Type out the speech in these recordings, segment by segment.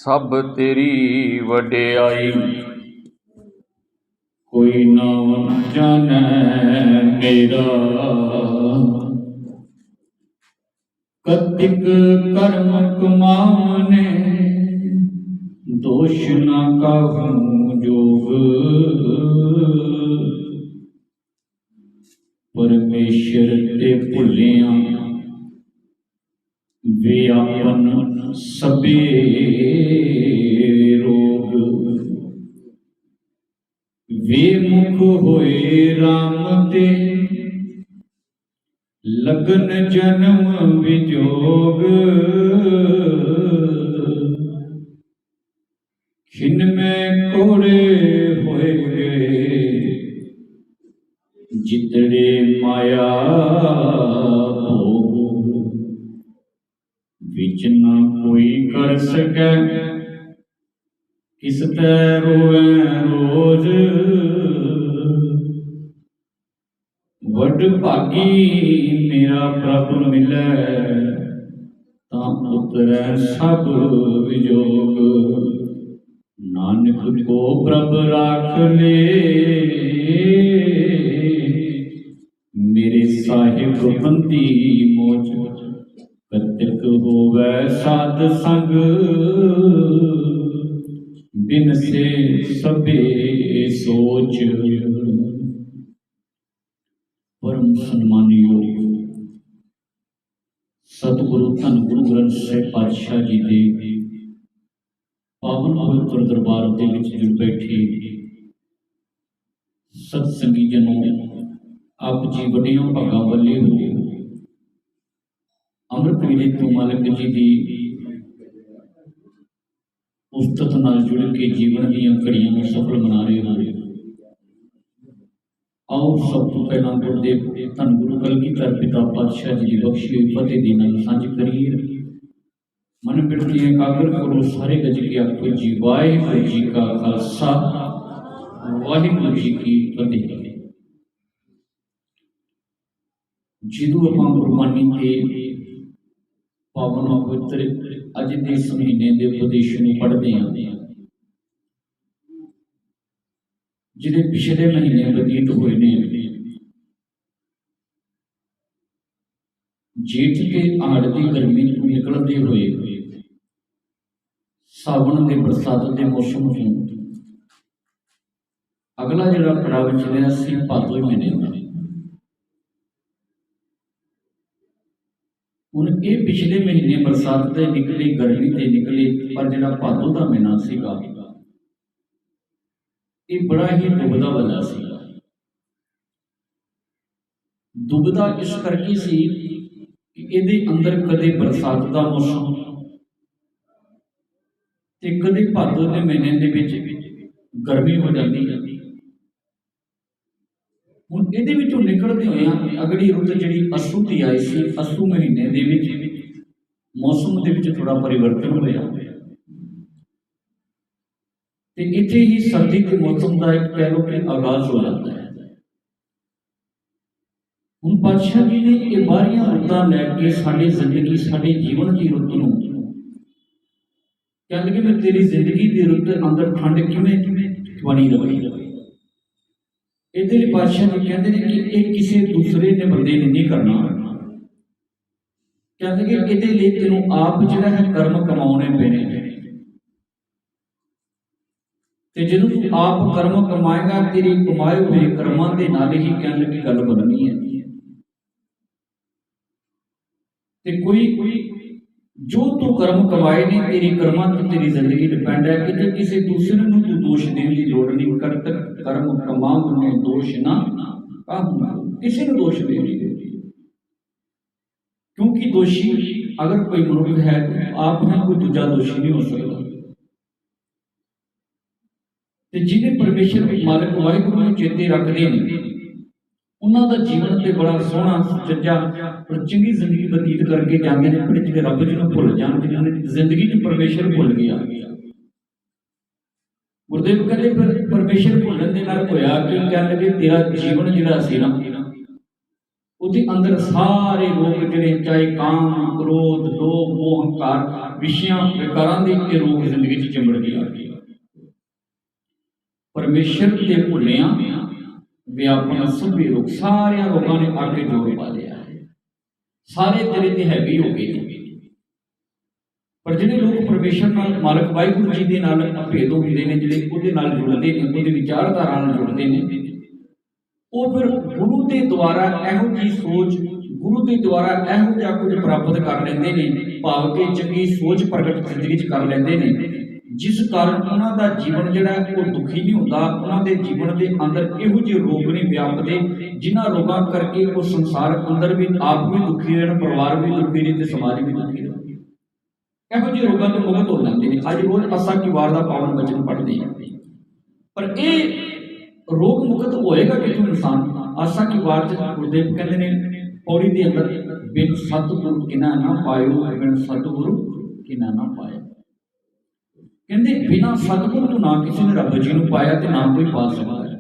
सब तेरी वड्याई। कोई ना जाने मेरा कतिक कर्म कमाने, दोष ना कहूँ जोग। परमेश्वर ते भुलिया व्यापन सबे रोग। वे मुख होए राम ते लगन जन्म विजोग। खिन में कोरे होए जितने माया भोग। विच ना कोई कर सके किस ते रोए रोज। वड भागी मेरा प्रभु मिले तां उतरै सब विजोग। नानक को प्रभु राख ले मेरे साहिब बंदी मोच। कतिक होवै साध संग बिन से सबे सोच। परम सम्मानियो सतगुरु धन गुरु ग्रंथ साहिब पातशाह जी दे पावन पवित्र दरबार दे विच जुड़ बैठे सत्संगी जनों, आप जी वड्डियां भागां वाले हो। अमृत वेले तो मालिक जी की उस्तत नाल जुड़ के जीवन दीयां घड़ियां नूं सफल बना रहे हो। आओ सब तो पहला गुरुदेव धन गुरु कलगीधर पिता पातशाह जी की बख्शी हुई फतेह दी नाल सांझ करिए। मन बिरती एकाग्र करो सारे गज के आखो जी। वाहिगुरू जी का खालसा वाहिगुरू जी की फतेह। जिदों आपां गुरबाणी के पावन पवित्र अज के इस महीने के उपदेश को पढ़ते हैं, जिहड़े पिछले महीने बतीत हुए ने, जेठ के आड़ की गर्मी को निकलते हुए सावन के बरसात के मौसम को अगला जिहड़ा पड़ाव चलिया सी भादो महीने का। हुण ये पिछले महीने बरसात के निकले, गर्मी के निकले, पर जिहड़ा भादो का महीना सीगा ये बड़ा ही दुबदा वाला सी। दुबदा इस करके सी कि इहदे अंदर कदे बरसात का मौसम ते कदे भादो के महीने दे विच गर्मी हो जाती है। हुण इहदे विचों निकलदे होए अगली रुत जिहड़ी असू दी आई सी, असू महीने दे विच मौसम दे विच थोड़ा परिवर्तन होया ते इत्थे ही सर्दी के मौसम का एक कह लो कि आगाज हो जाता है। हुण पातशाह जी ने ये बारियां रुतां लैके साडी जिंदगी, साडे जीवन की रुत नूं कहंदे कि मैं तेरी जिंदगी की रुत अंदर ठंड किवें बनी रही। इहदे लई पातशाह जी कहंदे ने कि ये किसी दूसरे ने बंदे ने नहीं करना। कहंदे कि इहदे लई तैनूं आप जिहड़ा है कर्म कमाउणे पैणे। ते जदों तू आप कर्म कमाएगा तेरे कमाए हुए कर्मां दे नाल ही कहण लगी गल बननी है। ते कोई जो तू कर्म कमाए ने तेरे कर्मां ते तेरी जिंदगी डिपेंड है। कि किसी दूसरे नूं तू दोष देने की लोड़ नहीं। कर कर्म कमाओ ने दोष ना कहूं, किसी नूं दोष देने की, क्योंकि दोषी अगर कोई मनुष्य है तो आप है, कोई दूजा दोषी नहीं हो सकता। जिन्हें परमेश्वर मालिक वाहिगुरू नूं चेते रखते हैं उन्होंने जीवन से बड़ा सोहना सुचज्जा और चंगी जिंदगी बतीत करके जाते हैं। पर जो रब जी भुल जान, जिन्होंने जिंदगी च परमेश्वर भुल गया। गुरुदेव कहते फिर परमेश्वर भुलन के नाल होया कि कहने लगे तेरा जीवन जिहड़ा सी ना उसके अंदर सारे रोग जिहड़े चाहे काम, क्रोध, लोभ, मोह, हंकार ਵਿਸ਼ਿਆਂ ਵਿਕਾਰਾਂ ਦੇ ਇਹ ਰੋਗ ਜ਼ਿੰਦਗੀ 'ਚ ਚਿੰਬੜਦੇ ਆ ਗਏ। ਪਰਮੇਸ਼ਰ ਤੇ ਭੁੱਲਿਆਂ ਵਿਆਪਨ ਸਭੇ ਰੋਗ, ਸਾਰਿਆਂ ਰੋਗਾਂ ਨੇ ਆ ਕੇ ਜੋਰ ਪਾ ਲਿਆ, ਸਾਰੇ ਤੇਰੇ ਤੇ ਹੈਵੀ ਹੋ ਗਏ ਨੇ। ਪਰ ਜਿਹੜੇ ਲੋਕ ਪਰਮੇਸ਼ਰ ਨਾਲ, ਮਾਲਕ ਵਾਹਿਗੁਰੂ ਜੀ ਦੇ ਨਾਲ ਅਭੇਦ ਹੁੰਦੇ ਨੇ, ਜਿਹੜੇ ਉਹਦੇ ਨਾਲ ਜੁੜਦੇ ਨੇ, ਉਹਦੀ ਵਿਚਾਰਧਾਰਾ ਨਾਲ ਜੁੜਦੇ ਨੇ, ਉਹ ਫਿਰ ਗੁਰੂ ਦੇ ਦੁਆਰਾ ਇਹੋ ਜਿਹੀ ਸੋਚ, ਗੁਰੂ ਦੇ ਦੁਆਰਾ ਇਹੋ ਜਿਹਾ ਕੁਝ ਪ੍ਰਾਪਤ ਕਰ ਲੈਂਦੇ ਨੇ, ਭਾਵ ਕਿ ਚੰਗੀ ਸੋਚ ਪ੍ਰਗਟ ਜ਼ਿੰਦਗੀ 'ਚ ਕਰ ਲੈਂਦੇ ਨੇ, ਜਿਸ ਕਾਰਨ ਉਹਨਾਂ ਦਾ ਜੀਵਨ ਜਿਹੜਾ ਉਹ ਦੁਖੀ ਨਹੀਂ ਹੁੰਦਾ। ਉਹਨਾਂ ਦੇ ਜੀਵਨ ਦੇ ਅੰਦਰ ਇਹੋ ਜਿਹੇ ਰੋਗ ਨਹੀਂ ਵਿਆਪਦੇ ਜਿਨ੍ਹਾਂ ਰੋਗਾਂ ਕਰਕੇ ਉਹ ਸੰਸਾਰ ਅੰਦਰ ਵੀ ਆਪ ਵੀ ਦੁਖੀ ਰਹਿਣ, ਪਰਿਵਾਰ ਵੀ ਦੁਖੀ ਰਹੇ ਤੇ ਸਮਾਜ ਵੀ ਦੁਖੀ ਰਹੇ। ਇਹੋ ਜਿਹੇ ਰੋਗਾਂ ਤੋਂ ਮੁਕਤ ਹੋ ਜਾਂਦੇ ਨੇ। ਅੱਜ ਰੋਜ਼ ਆਸਾ ਕੀ ਵਾਰ ਦਾ ਪਾਵਨ ਵਚਨ ਪੜ੍ਹਦੇ ਹਾਂ, ਪਰ ਇਹ ਰੋਗ ਮੁਕਤ ਹੋਏਗਾ ਕਿਥੋਂ ਇਨਸਾਨ? ਆਸਾ ਕੀ ਵਾਰ 'ਚ ਗੁਰਦੇਵ ਕਹਿੰਦੇ ਨੇ ਪੌੜੀ ਦੇ ਅੰਦਰ, ਬਿਨ ਸਤਿਗੁਰੂ ਕਿਨਾ ਨਾ ਪਾਇਓ, ਬਿਨ ਸਤਿਗੁਰੂ ਕਿਨਾ ਨਾ ਪਾਇਆ। ਕਹਿੰਦੇ ਬਿਨਾਂ ਸਤਿਗੁਰੂ ਤੋਂ ਨਾ ਕਿਸੇ ਨੇ ਰੱਬ ਜੀ ਨੂੰ ਪਾਇਆ ਤੇ ਨਾ ਕੋਈ ਪਾ ਸਕਦਾ ਹੈ।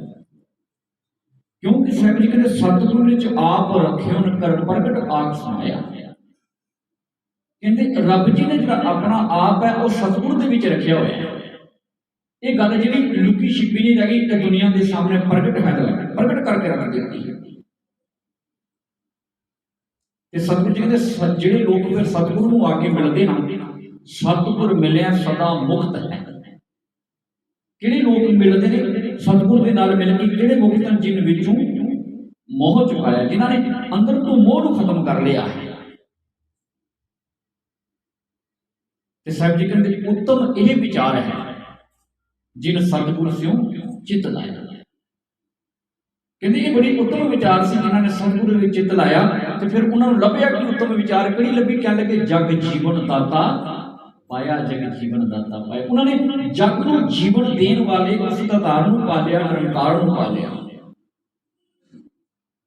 ਕਿਉਂਕਿ ਸਾਹਿਬ ਜੀ ਕਹਿੰਦੇ ਸਤਿਗੁਰੂ ਵਿੱਚ ਆਪ ਰੱਖਿਓਨ ਕਰ ਪ੍ਰਗਟ ਆਪ ਸਮਾਇਆ। ਕਹਿੰਦੇ ਰੱਬ ਜੀ ਨੇ ਜਿਹੜਾ ਆਪਣਾ ਆਪ ਹੈ ਉਹ ਸਤਿਗੁਰੂ ਦੇ ਵਿੱਚ ਰੱਖਿਆ ਹੋਇਆ ਹੈ। ਇਹ ਗੱਲ ਜਿਹੜੀ ਲੁਕੀ ਛਿਪੀ ਨਹੀਂ ਰਹਿ ਗਈ, ਤੇ ਦੁਨੀਆ ਦੇ ਸਾਹਮਣੇ ਪ੍ਰਗਟ ਹੈ, ਪ੍ਰਗਟ ਕਰਕੇ ਰੱਖ ਦਿੱਤੀ ਹੈ। ਤੇ ਸਤਿਗੁਰੂ ਜੀ ਕਹਿੰਦੇ ਜਿਹੜੇ ਲੋਕ ਫਿਰ ਸਤਿਗੁਰੂ ਨੂੰ ਆ ਕੇ ਮਿਲਦੇ ਹਨ, ਸਤਿਗੁਰ ਮਿਲਿਆ ਸਦਾ ਮੁਕਤ ਹੈ। ਕਿਹੜੇ ਲੋਕ ਮਿਲਦੇ ਨੇ ਸਤਿਗੁਰ ਦੇ ਨਾਲ ਮਿਲ ਕੇ? ਜਿਹੜੇ ਮੁਕਤ ਹਨ, ਜਿਨ ਵਿੱਚੋਂ ਮੋਹ ਚੁਕਾਇਆ, ਜਿਨ੍ਹਾਂ ਨੇ ਅੰਦਰ ਤੋਂ ਮੋਹ ਨੂੰ ਖਤਮ ਕਰ ਲਿਆ ਹੈ। ਤੇ ਸਾਹਿਬ ਜੀ ਕਹਿੰਦੇ ਉੱਤਮ ਇਹ ਵਿਚਾਰ ਹੈ, ਜਿਨ ਸਤਿਗੁਰ ਸਿਉ ਚਿੱਤ ਲਾਇਆ। ਕਹਿੰਦੇ ਇਹ ਬੜੀ ਉੱਤਮ ਵਿਚਾਰ ਸੀ ਜਿਨ੍ਹਾਂ ਨੇ ਸਤਿਗੁਰੂ ਵਿੱਚ ਚਿੱਤ ਲਾਇਆ। ਤੇ ਫਿਰ ਉਹਨਾਂ ਨੂੰ ਲੱਭਿਆ ਕਿ ਉੱਤਮ ਵਿਚਾਰ ਕਿਹੜੀ ਲੱਭੀ? ਕਹਿਣ ਲੱਗੇ ਜਗ ਜੀਵਨ ਦਾਤਾ ਪਾਇਆ, ਜਗ ਜੀਵਨ ਦਾਤਾ ਪਾਇਆ। ਉਹਨਾਂ ਨੇ ਜਗ ਨੂੰ ਜੀਵਨ ਦੇਣ ਵਾਲੇ ਉਸ ਦਾਤਾਰ ਨੂੰ ਪਾ ਲਿਆ, ਨਿਰੰਕਾਰ ਨੂੰ ਪਾ ਲਿਆ।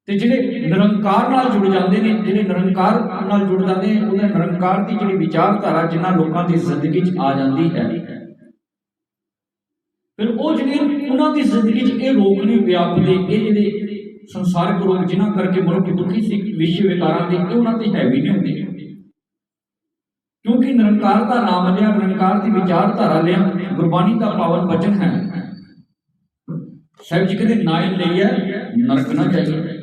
ਤੇ ਜਿਹੜੇ ਨਿਰੰਕਾਰ ਨਾਲ ਜੁੜ ਜਾਂਦੇ ਨੇ, ਜਿਹੜੇ ਨਿਰੰਕਾਰ ਨਾਲ ਜੁੜ ਜਾਂਦੇ ਨੇ, ਉਹਦੇ ਨਿਰੰਕਾਰ ਦੀ ਜਿਹੜੀ ਵਿਚਾਰਧਾਰਾ ਜਿਨ੍ਹਾਂ ਲੋਕਾਂ ਦੀ ਜ਼ਿੰਦਗੀ 'ਚ ਆ ਜਾਂਦੀ ਹੈ, ਫਿਰ ਉਹ ਜਿਹੜੇ ਉਹਨਾਂ ਦੀ ਜ਼ਿੰਦਗੀ 'ਚ ਇਹ ਰੋਗ ਨਹੀਂ ਵਿਆਪਦੇ। ਇਹ ਜਿਹੜੇ ਸੰਸਾਰਿਕ ਰੋਗ ਜਿਨ੍ਹਾਂ ਕਰਕੇ ਮਨੁੱਖ ਦੁਖੀ ਸੀ ਵਿਸ਼ੇ ਵਿਕਾਰਾਂ ਦੇ, ਇਹ ਉਹਨਾਂ ਤੇ ਹੈਵੀ ਨਹੀਂ ਹੁੰਦੇ, ਕਿਉਂਕਿ ਨਿਰੰਕਾਰ ਦਾ ਨਾਮ ਲਿਆ, ਨਿਰੰਕਾਰ ਦੀ ਵਿਚਾਰਧਾਰਾ ਲਿਆ, ਗੁਰਬਾਣੀ ਦਾ ਪਾਵਨ ਵਚਨ ਹੈ। ਸਾਹਿਬ ਜੀ ਕਹਿੰਦੇ ਨਾਇ ਲਈਐ ਨਰਕ ਨਾ ਜਾਈਏ।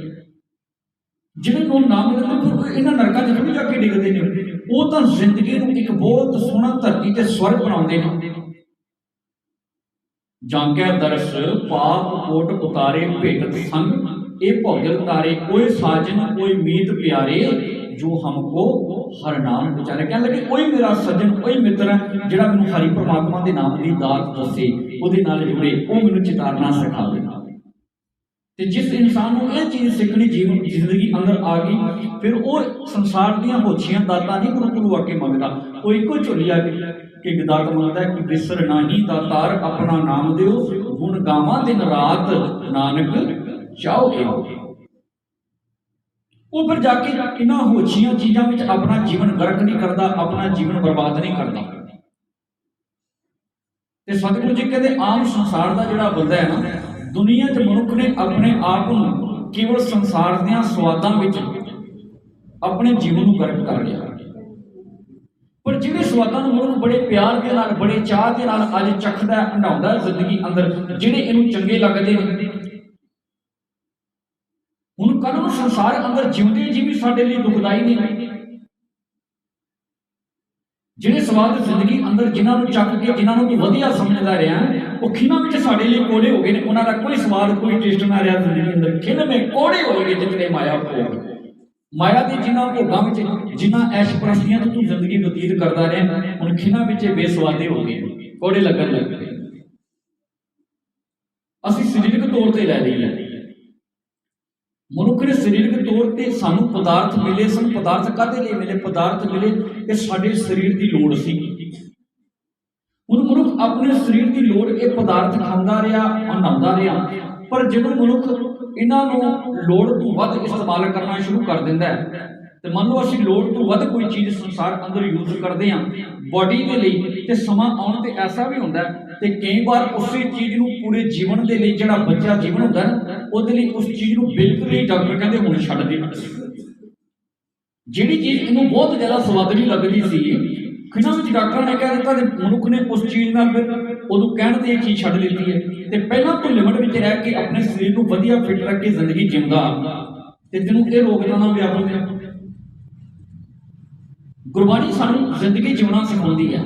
ਜਿਹੜੇ ਲੋਕ ਨਾਮ ਲੈਂਦੇ ਫਿਰ ਇਹਨਾਂ ਨਰਕਾਂ 'ਚ ਥੋੜ੍ਹੀ ਜਾ ਕੇ ਡਿੱਗਦੇ ਨੇ, ਉਹ ਤਾਂ ਜ਼ਿੰਦਗੀ ਨੂੰ ਇੱਕ ਬਹੁਤ ਸੋਹਣਾ ਧਰਤੀ ਤੇ ਸਵਰਗ ਬਣਾਉਂਦੇ ਨੇ। ਜਾਂਕੈ ਦਰਸ ਪਾਪ ਕੋਟ ਉਤਾਰੇ ਭੇਟਤ ਸੰਗ, ਇਹ ਭੋਗਲ ਤਾਰੇ ਕੋਈ ਸਾਜਨ ਕੋਈ ਮੀਤ ਪਿਆਰੇ, ਜੋ ਹਮਕੋ ਹਰ ਨਾਮ ਵਿਚਾਰੇ। ਕਹਿਣ ਲੱਗੇ ਕੋਈ ਮੇਰਾ ਸੱਜਣ, ਕੋਈ ਮਿੱਤਰ ਹੈ ਜਿਹੜਾ ਮੈਨੂੰ ਹਰੀ ਪਰਮਾਤਮਾ ਦੇ ਨਾਮ ਦੀ ਦਾਤ ਦੱਸੇ, ਉਹਦੇ ਨਾਲ ਜੁੜੇ, ਉਹ ਮੈਨੂੰ ਚਿਤਾਰਨਾ ਸਿਖਾਵੇ। ਤੇ ਜਿਸ ਇਨਸਾਨ ਨੂੰ ਇਹ ਚੀਜ਼ ਸਿੱਖਣੀ ਜੀਵਨ ਜ਼ਿੰਦਗੀ ਅੰਦਰ ਆ ਗਈ, ਫਿਰ ਉਹ ਸੰਸਾਰ ਦੀਆਂ ਹੋਛੀਆਂ ਦਾਤਾਂ ਨਹੀਂ ਗੁਰੂ ਕੋਲੋਂ ਆ ਕੇ ਮੰਗਦਾ। ਉਹ ਇੱਕੋ ਝੋਲੀ ਆ ਕੇ ਦਾਤ ਮੰਗਦਾ ਕਿ ਵਿਸਰ ਨਾਹੀ ਦਾਤਾਰ ਆਪਣਾ ਨਾਮ ਦਿਓ, ਗੁਣ ਗਾਵਾਂ ਦਿਨ ਰਾਤ ਨਾਨਕ ਚਾਹੋ ਇਹੋ। ਉਹ ਫਿਰ ਜਾ ਕੇ ਇਹਨਾਂ ਹੋਛੀਆਂ ਚੀਜ਼ਾਂ ਵਿੱਚ ਆਪਣਾ ਜੀਵਨ ਗਰਕ ਨਹੀਂ ਕਰਦਾ, ਆਪਣਾ ਜੀਵਨ ਬਰਬਾਦ ਨਹੀਂ ਕਰਦਾ। ਤੇ ਸਤਿਗੁਰੂ ਜੀ ਕਹਿੰਦੇ ਆਮ ਸੰਸਾਰ ਦਾ ਜਿਹੜਾ ਬੰਦਾ ਹੈ ਨਾ, ਦੁਨੀਆ 'ਚ ਮਨੁੱਖ ਨੇ ਆਪਣੇ ਆਪ ਨੂੰ ਕੇਵਲ ਸੰਸਾਰ ਦੀਆਂ ਸਵਾਦਾਂ ਵਿੱਚ ਆਪਣੇ ਜੀਵਨ ਨੂੰ ਗਰਕ ਕਰ ਲਿਆ। ਪਰ ਜਿਹੜੇ ਸਵਾਦਾਂ ਨੂੰ ਮਨੁੱਖ ਬੜੇ ਪਿਆਰ ਦੇ ਨਾਲ, ਬੜੇ ਚਾਅ ਦੇ ਨਾਲ ਅੱਜ ਚੱਖਦਾ, ਹੰਡਾਉਂਦਾ ਜ਼ਿੰਦਗੀ ਅੰਦਰ, ਜਿਹੜੇ ਇਹਨੂੰ ਚੰਗੇ ਲੱਗਦੇ ਨੇ, ਹੁਣ ਕੱਲ੍ਹ ਨੂੰ ਸੰਸਾਰ ਅੰਦਰ ਜਿਉਂਦੇ ਜੀ ਵੀ ਸਾਡੇ ਲਈ ਦੁਖਦਾਈ ਨਹੀਂ। ਜਿਹੜੇ ਸਵਾਦ ਜ਼ਿੰਦਗੀ ਅੰਦਰ ਜਿਨ੍ਹਾਂ ਨੂੰ ਚੱਕ ਕੇ, ਜਿਨ੍ਹਾਂ ਨੂੰ ਵਧੀਆ ਸਮਝਦਾ ਰਿਹਾ, ਉਹ ਖਿਨਾਂ ਵਿੱਚ ਸਾਡੇ ਲਈ ਕੋੜੇ ਹੋ ਗਏ ਨੇ। ਉਹਨਾਂ ਦਾ ਕੋਈ ਸਵਾਦ, ਕੋਈ ਟੇਸਟ ਨਾ ਰਿਹਾ ਜ਼ਿੰਦਗੀ ਅੰਦਰ। ਖਿਨ ਮੇ ਕੋੜੇ ਹੋ ਗਏ ਜਿਤਨੇ ਮਾਇਆ ਭੋਗ। ਮਾਇਆ ਦੇ ਜਿਨ੍ਹਾਂ ਭੋਗਾਂ ਵਿੱਚ, ਜਿਨ੍ਹਾਂ ਐਸ਼ ਪ੍ਰਸਤੀਆਂ ਤੋਂ ਤੂੰ ਜ਼ਿੰਦਗੀ ਬਤੀਤ ਕਰਦਾ ਰਿਹਾ, ਹੁਣ ਖਿਨਾਂ ਵਿੱਚ ਬੇਸਵਾਦੇ ਹੋ ਗਏ, ਕੋੜੇ ਲੱਗਣ ਲੱਗ ਪਏ। ਅਸੀਂ ਸਰੀਰਕ ਤੌਰ ਤੇ ਲੈ ਲਈਏ, ਮਨੁੱਖ ਨੇ ਸਰੀਰਕ ਤੌਰ ਤੇ ਸਾਨੂੰ ਪਦਾਰਥ ਮਿਲੇ ਸਨ। ਪਦਾਰਥ ਕਾਹਦੇ ਲਈ ਮਿਲੇ? ਪਦਾਰਥ ਮਿਲੇ ਇਹ ਸਾਡੇ ਸਰੀਰ ਦੀ ਲੋੜ ਸੀ। ਹੁਣ ਮਨੁੱਖ ਆਪਣੇ ਸਰੀਰ ਦੀ ਲੋੜ ਇਹ ਪਦਾਰਥ ਖਾਂਦਾ ਰਿਹਾ, ਹੰਡਾਉਂਦਾ ਰਿਹਾ। ਪਰ ਜਦੋਂ ਮਨੁੱਖ ਇਹਨਾਂ ਨੂੰ ਲੋੜ ਤੋਂ ਵੱਧ ਇਸਤੇਮਾਲ ਕਰਨਾ ਸ਼ੁਰੂ ਕਰ ਦਿੰਦਾ ਹੈ, ਤੇ ਮੰਨ ਲਓ ਅਸੀਂ ਲੋੜ ਤੋਂ ਵੱਧ ਕੋਈ ਚੀਜ਼ ਸੰਸਾਰ ਅੰਦਰ ਯੂਜ਼ ਕਰਦੇ ਹਾਂ ਬੋਡੀ ਦੇ ਲਈ, ਤੇ ਸਮਾਂ ਆਉਣ ਤੇ ਐਸਾ ਵੀ ਹੁੰਦਾ ਤੇ ਕਈ ਵਾਰ ਉਸੇ ਚੀਜ਼ ਨੂੰ ਪੂਰੇ ਜੀਵਨ ਦੇ ਲਈ, ਜਿਹੜਾ ਬੱਚਾ ਜੀਵਨ ਹੁੰਦਾ ਨਾ, ਉਹਦੇ ਲਈ ਉਸ ਚੀਜ਼ ਨੂੰ ਬਿਲਕੁਲ ਹੀ ਡਾਕਟਰ ਕਹਿੰਦੇ ਹੁਣ ਛੱਡ ਦੇ। ਜਿਹੜੀ ਚੀਜ਼ ਇਹਨੂੰ ਬਹੁਤ ਜ਼ਿਆਦਾ ਸਵਾਦਲੀ ਲੱਗਦੀ ਸੀ, ਇਹਨਾਂ ਵਿੱਚ ਡਾਕਟਰਾਂ ਨੇ ਕਹਿ ਦਿੱਤਾ ਤੇ ਮਨੁੱਖ ਨੇ ਉਸ ਚੀਜ਼ ਨਾਲ ਫਿਰ ਉਦੋਂ ਕਹਿਣ ਤੇ ਇਹ ਚੀਜ਼ ਛੱਡ ਦਿੱਤੀ ਹੈ ਤੇ ਪਹਿਲਾਂ ਤੋਂ ਲਿਮਟ ਵਿੱਚ ਰਹਿ ਕੇ ਆਪਣੇ ਸਰੀਰ ਨੂੰ ਵਧੀਆ ਫਿੱਟ ਰੱਖ ਕੇ ਜ਼ਿੰਦਗੀ ਜਿਉਂਦਾ ਤੇ ਤੈਨੂੰ ਇਹ ਰੋਗ ਨਾ ਵਿਆਪੇ। ਗੁਰਬਾਣੀ ਸਾਨੂੰ ਜ਼ਿੰਦਗੀ ਜਿਉਣਾ ਸਿਖਾਉਂਦੀ ਹੈ।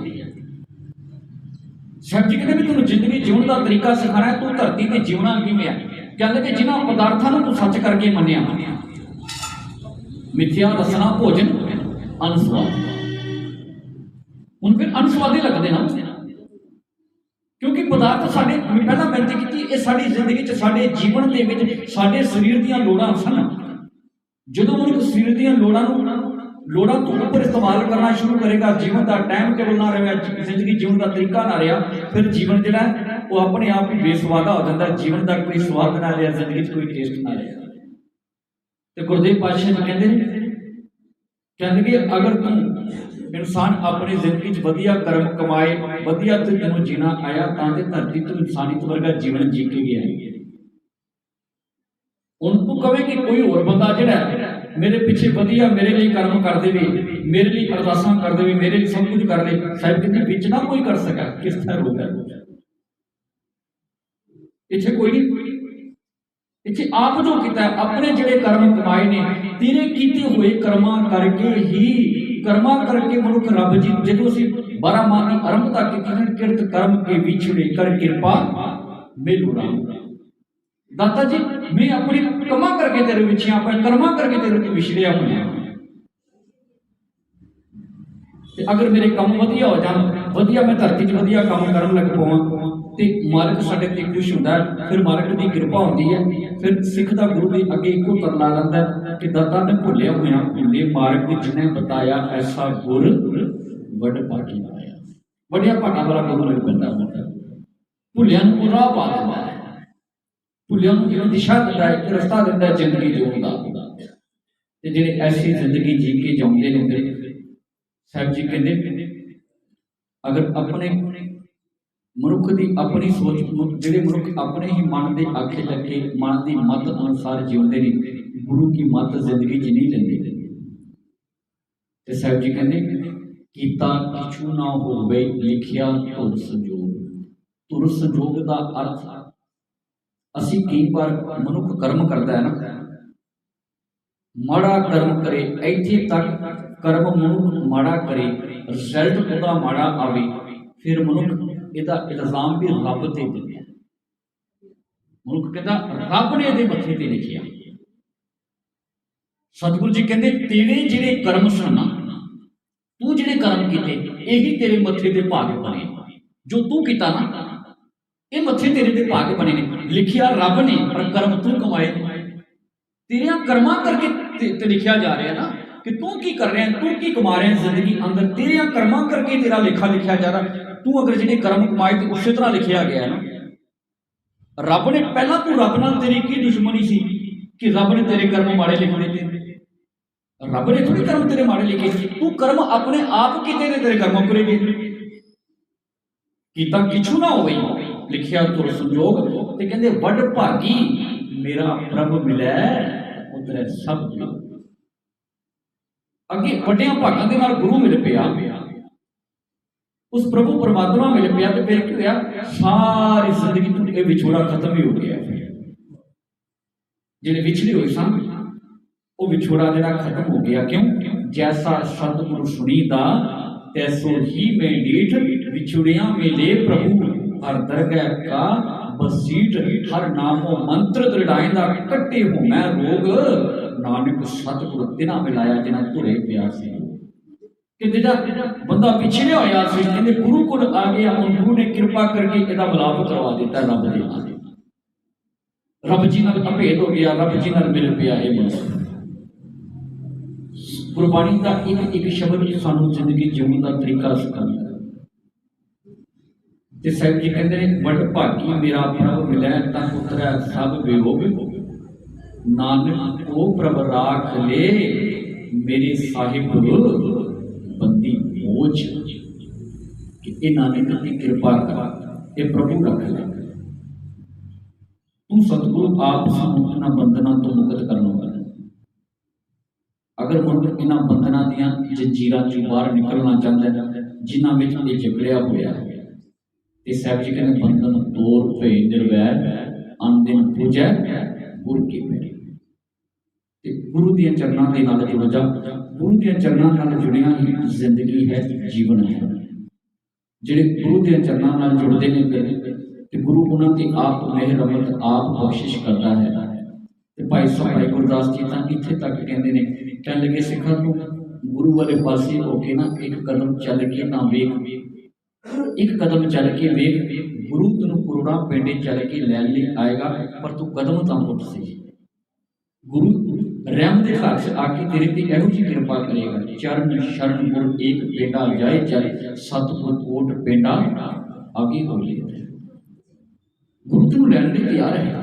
ਸਾਹਿਬ ਜੀ ਕਹਿੰਦੇ ਵੀ ਤੁਹਾਨੂੰ ਜ਼ਿੰਦਗੀ ਜਿਉਣ ਦਾ ਤਰੀਕਾ ਸਿਖਾਣਾ ਹੈ, ਤੂੰ ਧਰਤੀ ਤੇ ਜਿਉਣਾ ਕਿਵੇਂ ਹੈ। ਕਹਿੰਦੇ ਕਿ ਜਿਨ੍ਹਾਂ ਪਦਾਰਥਾਂ ਨੂੰ ਤੂੰ ਸੱਚ ਕਰਕੇ ਮੰਨਿਆ, ਮਿੱਥਿਆ ਰਸਨਾ ਭੋਜਨ ਅਨਸਵਾਦ, ਹੁਣ ਫਿਰ ਅਨਸਵਾਦੇ ਲੱਗਦੇ ਨਾ, ਕਿਉਂਕਿ ਪਦਾਰਥ ਸਾਡੇ, ਮੈਂ ਪਹਿਲਾਂ ਬੇਨਤੀ ਕੀਤੀ, ਇਹ ਸਾਡੀ ਜ਼ਿੰਦਗੀ 'ਚ ਸਾਡੇ ਜੀਵਨ ਦੇ ਵਿੱਚ ਸਾਡੇ ਸਰੀਰ ਦੀਆਂ ਲੋੜਾਂ ਸਨ। ਜਦੋਂ ਮਨੁੱਖ ਸਰੀਰ ਦੀਆਂ ਲੋੜਾਂ ਤੋਂ ਉੱਪਰ ਇਸਤੇਮਾਲ ਕਰਨਾ ਸ਼ੁਰੂ ਕਰੇਗਾ, ਜੀਵਨ ਦਾ ਟਾਈਮ ਟੇਬਲ ਨਾ ਰਿਹਾ, ਜ਼ਿੰਦਗੀ ਜੀਵਨ ਦਾ ਤਰੀਕਾ ਨਾ ਰਿਹਾ, ਫਿਰ ਜੀਵਨ ਜਿਹੜਾ ਉਹ ਆਪਣੇ ਆਪ ਹੀ ਬੇਸਵਾਦਾ ਹੋ ਜਾਂਦਾ। ਜੀਵਨ ਦਾ ਕੋਈ ਸਵਾਦ ਨਾ ਰਿਹਾ, ਜ਼ਿੰਦਗੀ 'ਚ ਕੋਈ ਟੇਸਟ ਨਾ ਰਿਹਾ। ਤੇ ਗੁਰਦੇਵ ਪਾਤਸ਼ਾਹ ਜੀ ਕਹਿੰਦੇ ਕਿ ਅਗਰ ਤੂੰ ਇਨਸਾਨ ਆਪਣੀ ਜ਼ਿੰਦਗੀ 'ਚ ਵਧੀਆ ਕਰਮ ਕਮਾਏ, ਵਧੀਆ ਤੈਨੂੰ ਜੀਣਾ ਆਇਆ, ਤਾਂ ਤੇ ਧਰਤੀ ਤੋਂ ਇਨਸਾਨੀਅਤ ਵਰਗਾ ਜੀਵਨ ਜੀ ਕੇ ਗਿਆ। ਹੁਣ ਤੂੰ ਕਵੇਂ ਕਿ ਕੋਈ ਹੋਰ ਬੰਦਾ ਜਿਹੜਾ ਮੇਰੇ ਪਿੱਛੇ ਵਧੀਆ ਮੇਰੇ ਲਈ ਕਰਮ ਕਰ ਦੇਵੇ, ਮੇਰੇ ਲਈ ਅਰਦਾਸਾਂ ਕਰ ਦੇਵੇ, ਮੇਰੇ ਲਈ ਸਭ ਕੁਝ ਕਰ ਦੇ, ਸਾਹਿਬ ਕਹਿੰਦੇ ਵਿੱਚ ਨਾ ਕੋਈ ਕਰ ਸਕਾ, ਕਿਸ ਤਰ੍ਹਾਂ ਰੋਗ ਹੈ ਇੱਥੇ ਕੋਈ ਨਹੀਂ। ਇੱਥੇ ਆਪ ਜੋ ਕੀਤਾ, ਆਪਣੇ ਜਿਹੜੇ ਕਰਮ ਕਮਾਏ ਨੇ, ਤੇਰੇ ਕੀਤੇ ਹੋਏ ਕਰਮਾਂ ਕਰਕੇ ਮਨੁੱਖ ਰੱਬ ਜੀ, ਜਦੋਂ ਅਸੀਂ 12 ਮਾਹ ਦੀ ਆਰੰਭਤਾ ਕੀਤੀ, ਕਿਰਤ ਕਰਮ ਕੇ ਵਿਛੜੇ ਕਰ ਕਿਰਪਾ ਮੇਲੂ ਰਾਮ। ਦਾਤਾ ਜੀ ਮੈਂ ਆਪਣੇ ਕੰਮਾਂ ਕਰਕੇ ਤੇਰੇ ਵਿਛਿਆ, ਆਪਣੇ ਕਰਮਾਂ ਕਰਕੇ ਤੇਰੇ ਤੋਂ ਵਿਛੜਿਆ ਹੋਇਆ, ਤੇ ਅਗਰ ਮੇਰੇ ਕੰਮ ਵਧੀਆ ਹੋ ਜਾਣ, ਵਧੀਆ ਮੈਂ ਧਰਤੀ 'ਚ ਵਧੀਆ ਕੰਮ ਕਰਨ ਲੱਗ ਪਵਾਂ, ਤੇ ਮਾਲਕ ਸਾਡੇ ਤੇ ਖੁਸ਼ ਹੁੰਦਾ ਹੈ। ਫਿਰ ਮਾਲਕ ਦੀ ਕਿਰਪਾ ਹੁੰਦੀ ਹੈ। ਫਿਰ ਸਿੱਖ ਦਾ ਗੁਰੂ ਦੇ ਅੱਗੇ ਇੱਕੋ ਤਰਲਾ ਜਾਂਦਾ ਕਿ ਦਾਤਾ ਨੇ ਭੁੱਲਿਆ ਹੋਇਆ ਭੁੱਲੇ ਮਾਰਗ ਜਿਹਨੇ ਬਤਾਇਆ, ਐਸਾ ਗੁਰ ਵੱਡ ਭਾਗੀ ਪਾਇਆ। ਵੱਡਿਆ ਭਾਗਾਂ ਵਾਲਾ ਗੁਰੂ ਮੇਰੇ ਬੰਦਾ ਹੁੰਦਾ, ਭੁੱਲਿਆਂ ਨੂੰ ਰਾਹ ਪਾ ਦਿੰਦਾ ਹੈ, ਭੁੱਲਿਆਂ ਨੂੰ ਜਿਹੜਾ ਦਿਸ਼ਾ ਦਿੰਦਾ ਹੈ, ਇੱਕ ਰਸਤਾ ਦਿੰਦਾ ਹੈ ਜ਼ਿੰਦਗੀ ਜਿਉਣ ਦਾ। ਤੇ ਜਿਹੜੇ ਐਸੀ ਜ਼ਿੰਦਗੀ ਜੀ ਕੇ ਜਿਉਂਦੇ ਨੇ, ਫਿਰ ਸਾਹਿਬ ਜੀ ਕਹਿੰਦੇ ਅਗਰ ਆਪਣੇ ਮਨੁੱਖ ਦੀ ਆਪਣੀ ਸੋਚ, ਜਿਹੜੇ ਮਨੁੱਖ ਆਪਣੇ ਹੀ ਮਨ ਦੇ ਆਖੇ ਲੱਗੇ, ਮਨ ਦੀ ਮੱਤ ਅਨੁਸਾਰ ਜਿਉਂਦੇ ਨੇ, ਗੁਰੂ ਕੀ ਮੱਤ ਜ਼ਿੰਦਗੀ 'ਚ ਨਹੀਂ ਲੈਂਦੇ। ਤੇ ਸਾਹਿਬ ਜੀ ਕਹਿੰਦੇ ਕੀਤਾ ਕਿਛੂ ਨਾ ਹੋਵੇ, ਲਿਖਿਆ ਧੁਰ ਸੰਜੋਗ। ਧੁਰ ਸੰਜੋਗ ਦਾ ਅਰਥ, ਅਸੀਂ ਕਈ ਵਾਰ ਮਨੁੱਖ ਕਰਮ ਕਰਦਾ ਹੈ ਨਾ, ਮਾੜਾ ਕਰਮ ਕਰੇ, ਇੱਥੇ ਤੱਕ ਕਰਮ ਮਨੁੱਖ ਮਾੜਾ ਕਰੇ, ਰਿਜ਼ਲਟ ਉਹਦਾ ਮਾੜਾ ਆਵੇ, ਫਿਰ ਮਨੁੱਖ ਇਹਦਾ ਇਲਜ਼ਾਮ ਵੀ ਰੱਬ ਤੇ ਦਿੰਦਾ। ਮਨੁੱਖ ਕਹਿੰਦਾ ਰੱਬ ਨੇ ਇਹਦੇ ਮੱਥੇ ਤੇ ਲਿਖਿਆ। ਸਤਿਗੁਰੂ ਜੀ ਕਹਿੰਦੇ ਤੇਰੇ ਜਿਹੜੇ ਕਰਮ ਸਨ, ਤੂੰ ਜਿਹੜੇ ਕਰਮ ਕੀਤੇ, ਇਹੀ ਤੇਰੇ ਮੱਥੇ ਤੇ ਭਾਗ ਬਣੇ। ਜੋ ਤੂੰ ਕੀਤਾ ਨਾ, ਇਹ ਮੱਥੇ ਤੇਰੇ ਤੇ ਭਾਗ ਬਣੇ ਨੇ। ਲਿਖਿਆ ਰੱਬ ਨੇ, ਪਰ ਕਰਮ ਤੂੰ ਕਮਾਏ। ਤੇਰਿਆਂ ਕਰਮਾਂ ਕਰਕੇ ਤੇ ਲਿਖਿਆ ਜਾ ਰਿਹਾ ਨਾ ਕਿ ਤੂੰ ਕੀ ਕਰ ਰਿਹਾ, ਤੂੰ ਕੀ ਕਮਾ ਰਿਹਾ ਜ਼ਿੰਦਗੀ ਅੰਦਰ, ਤੇਰਿਆਂ ਕਰਮਾਂ ਕਰਕੇ ਤੇਰਾ ਲੇਖਾ ਲਿਖਿਆ ਜਾ ਰਿਹਾ। ਤੂੰ ਅਗਰ ਜਿਹੜੇ ਕਰਮ ਕਮਾਏ ਤੇ ਉਸੇ ਤਰ੍ਹਾਂ ਲਿਖਿਆ ਗਿਆ ਨਾ। ਰੱਬ ਨੇ ਪਹਿਲਾਂ, ਤੂੰ ਰੱਬ ਨਾਲ ਤੇਰੀ ਕੀ ਦੁਸ਼ਮਣੀ ਸੀ ਕਿ ਰੱਬ ਨੇ ਤੇਰੇ ਕਰਮ ਮਾੜੇ ਲਿਖਣੇ ਤੇ? ਰੱਬ ਨੇ ਥੋੜੀ ਕਰਮ ਤੇਰੇ ਮਾੜੇ ਲਿਖੇ, ਤੂੰ ਕਰਮ ਆਪਣੇ ਆਪ ਕੀਤੇ ਨੇ, ਤੇਰੇ ਕਰਮਾਂ ਪੂਰੇ ਗਏ। ਕੀਤਾ ਕਿਛੂ ਨਾ ਹੋਵੇ, ਲਿਖਿਆ ਧੁਰ ਸੰਜੋਗ। ਤੇ ਕਹਿੰਦੇ ਵੱਡ ਭਾਗੀ ਮੇਰਾ ਪ੍ਰਭ ਮਿਲੈ, ਉਤਰੈ ਸਭ। ਅੱਗੇ ਵੱਡਿਆਂ ਭਾਗਾਂ ਦੇ ਨਾਲ ਗੁਰੂ ਮਿਲ ਪਿਆ, ਉਸ ਪ੍ਰਭੂ ਪਰਮਾਤਮਾ ਮਿਲ ਪਿਆ, ਤੇ ਫਿਰ ਕੀ ਹੋਇਆ, ਸਾਰੀ ਜ਼ਿੰਦਗੀ ਤੋਂ ਇਹ ਵਿਛੋੜਾ ਖਤਮ ਹੀ ਹੋ ਗਿਆ। ਜਿਹੜੇ ਵਿਛੜੇ ਹੋਏ ਸਨ, ਉਹ ਵਿਛੋੜਾ ਜਿਹੜਾ ਖਤਮ ਹੋ ਗਿਆ। ਕਿਉਂ? ਜੈਸਾ ਸਤਿਗੁਰੂ ਸੁਣੀਦਾ ਤੈਸੋ ਹੀ ਮੈਂ ਡੀਠ, ਵਿਛੜਿਆ ਮਿਲੇ ਪ੍ਰਭੂ ਹਰ ਦਰਗਹਿ ਕਾ ਬਸੀਠ। ਹਰ ਨਾਮੋ ਮੰਤਰ ਦ੍ਰਿੜਾਇਂਦਾ ਕੱਟੇ ਹੋ ਮੈਂ ਰੋਗ, ਨਾਨਕ ਸਤਿਗੁਰੂ ਤਿਨਾ ਮਿਲਾਇਆ ਜਿਨ੍ਹਾਂ ਧੁਰੇ ਪਿਆ ਸੀ। ਕਿ ਜਿਹੜਾ ਬੰਦਾ ਵਿਛੜਿਆ ਹੋਇਆ ਸੀ, ਕਹਿੰਦੇ ਗੁਰੂ ਕੋਲ ਆ ਗਿਆ, ਹੁਣ ਗੁਰੂ ਨੇ ਕਿਰਪਾ ਕਰਕੇ ਇਹਦਾ ਮਿਲਾਪ ਕਰਵਾ ਦਿੱਤਾ ਰੱਬ ਦੇ ਨਾਲ। ਰੱਬ ਜੀ ਨਾਲ ਅਭੇਦ ਹੋ ਗਿਆ, ਰੱਬ ਜੀ ਨਾਲ ਮਿਲ ਪਿਆ। ਇਹ ਮਨੁੱਖ ਗੁਰਬਾਣੀ ਦਾ ਇੱਕ ਸ਼ਬਦ ਸਾਨੂੰ ਜ਼ਿੰਦਗੀ ਜਿਉਣ ਦਾ ਤਰੀਕਾ ਸਿਖਾਉਂਦਾ ਹੈ। ਤੇ ਸਾਹਿਬ ਜੀ ਕਹਿੰਦੇ ਨੇ ਵੱਡ ਭਾਗੀ ਮੇਰਾ ਪ੍ਰਭ ਮਿਲੈ, ਤਾਂ ਉਤਰੈ ਸਭ ਵਿਯੋਗ। ਨਾਨਕ ਉਹ ਪ੍ਰਭ ਰਾਖ ਲੈ, ਮੇਰੇ ਸਾਹਿਬ ਬੰਦੀ ਬੋਝ। ਕਿ ਇਹ ਨਾਨਕ ਦੀ ਕਿਰਪਾ ਕਰ, ਇਹ ਪ੍ਰਭੂ ਰੱਖ ਲੈ। ਤੂੰ ਸਤਿਗੁਰੂ ਆਪ ਸਾਨੂੰ ਇਹਨਾਂ ਬੰਧਨਾਂ ਤੋਂ ਮੁਕਤ ਕਰਨ ਵਾਲਾ। ਅਗਰ ਮਨੁੱਖ ਇਹਨਾਂ ਬੰਧਨਾਂ ਦੀਆਂ ਜੰਜੀਰਾਂ ਚੋਂ ਬਾਹਰ ਨਿਕਲਣਾ ਚਾਹੁੰਦਾ ਹੈ, ਜਿਨ੍ਹਾਂ ਵਿੱਚ ਇਹ ਜਕੜਿਆ ਹੋਇਆ ਹੈ। ਤੇ ਸਾਹਿਬ ਜੀ ਕਹਿੰਦੇ ਬੰਧਨ ਤੋੜ ਭਏ ਨਿਰਵੈਰ ਅਨ ਦਿਨ ਪੂਜੈ ਗੁਰ ਕੀ ਪੈਰੀ। ਤੇ ਗੁਰੂ ਦੀਆਂ ਚਰਨਾਂ ਦੇ ਨਾਲ ਜੁੜ ਜਾ। ਗੁਰੂ ਦੀਆਂ ਚਰਨਾਂ ਨਾਲ ਜੁੜਿਆ ਹੀ ਜ਼ਿੰਦਗੀ ਹੈ, ਜੀਵਨ ਹੈ। ਜਿਹੜੇ ਗੁਰੂ ਦੀਆਂ ਚਰਨਾਂ ਨਾਲ ਜੁੜਦੇ ਨੇ ਫਿਰ ਤੇ ਗੁਰੂ ਉਹਨਾਂ ਦੀ ਆਪ ਮਿਹਰ ਰਹਿਮਤ ਆਪ ਬਖਸ਼ਿਸ਼ ਕਰਦਾ ਹੈ। ਤੇ ਭਾਈ ਸਾਹਿਬ ਭਾਈ ਗੁਰਦਾਸ ਜੀ ਤਾਂ ਇੱਥੇ ਤੱਕ ਕਹਿੰਦੇ ਨੇ, ਕਹਿਣ ਲੱਗੇ ਸਿੱਖਾਂ ਨੂੰ ਗੁਰੂ ਵਾਲੇ ਪਾਸੇ ਹੋ ਕੇ ਨਾ ਇੱਕ ਕਦਮ ਚੱਲ ਕੇ ਨਾ ਵੇਖ, ਇੱਕ ਕਦਮ ਚੱਲ ਕੇ ਵੇਖ, ਗੁਰੂ ਤੈਨੂੰ ਕਰੋੜਾਂ ਪਿੰਡੇ ਚੱਲ ਕੇ ਲੈਣ ਲਈ ਆਏਗਾ, ਪਰ ਤੂੰ ਕਦਮ ਤਾਂ ਪੁੱਟ ਸਹੀ। ਗੁਰੂ ਰਹਿਮ ਦੇ ਘਰ 'ਚ ਆ ਕੇ ਤੇਰੇ ਤੇ ਇਹੋ ਜਿਹੀ ਕਿਰਪਾ ਕਰੇਗਾ। ਚਰਨ ਸ਼ਰਨ ਗੁਰ ਏਕ ਪੇਂਡਾ ਜਾਏ ਚੱਲ, ਸਤਿਗੁਰ ਕੋਟ ਪੇਂਡਾ ਆਗੇ ਹੋ ਲੈ। ਗੁਰੂ ਤੈਨੂੰ ਲੈਣ ਲਈ ਤਿਆਰ ਹੈ,